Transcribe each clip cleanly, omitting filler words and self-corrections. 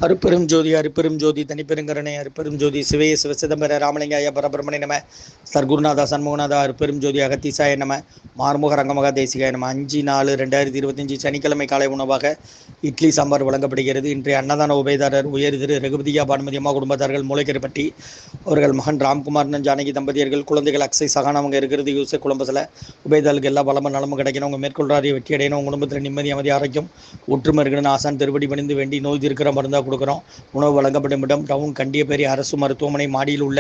அருப்பெரும் ஜோதி அருப்பெரும் ஜோதி தனிப்பெருங்கருணை அருப்பெரும் ஜோதி சிவைய சிவசிதம்பர ராமலிங்காய பரபிரமணி நம சர்க்குருநாதா சண்முகநாதா அருப்பெரும் ஜோதி அகத்தீசாய நம மார்முக ரங்கமகா தேசிகாய நம 5/4/2025 சனிக்கிழமை காலை உணவாக இட்லி சாம்பார் வழங்கப்படுகிறது. இன்றைய அன்னதான உபயதாரர் உயர் திரு ரகுபதியா பானுமதி அம்மா குடும்பத்தார்கள் மூளைக்கருப்பட்டி. அவர்கள் மகன் ராம்குமார் ஜானகி தம்பதியர்கள். குழந்தைகள் அக்ஷய் சகான் அவங்க இருக்கிறது யூசே குழம்பத்தில். உபயதாளுக்கு எல்லா வளமும் நலமும் கிடைக்கணும். உங்கள் மேற்கொள்றாரிய வெற்றி அடையணும். உங்கள் குடும்பத்தில் நிம்மதி அமைதி ஆரோக்கியம் ஒற்றுமை இருக்கணும்னு ஆசான் திருப்படி பணிந்து வேண்டி நோய் இருக்கிற மருந்தாக கொடுக்குறோம். உணவு வழங்கப்படும் இடம் டவுன் கண்டியப்பேரி அரசு மருத்துவமனை மாடியில் உள்ள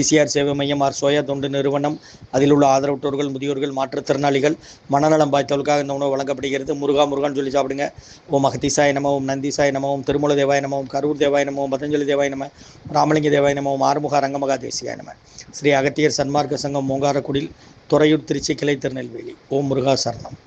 ஈசிஆர் சேவை மையம் ஆர் சோயா தொண்டு நிறுவனம். அதில் உள்ள ஆதரவற்றோர்கள் முதியோர்கள் மாற்றுத்திறனாளிகள் மனநலம் பாய்த்தவர்களுக்காக இந்த உணவு வழங்கப்படுகிறது. முருகான்னு சொல்லி சாப்பிடுங்க. ஓம் அகத்தீசாய நம, ஓம் நந்திசாய நம, ஓம் திருமூல தேவாய நம, ஓம் கரூர் தேவாய நம, ஓம் பதஞ்சலி தேவாய நம, ராமலிங்க தேவாய நம, ஓம் ஆறுமுக ரங்கமகா தேசியாய நம. ஸ்ரீ அகத்தியர் சன்மார்க்க சங்கம் மூங்காரக்குடில், துறையூர், திருச்சி கிளை, திருநெல்வேலி. ஓம் முருகா சரணம்.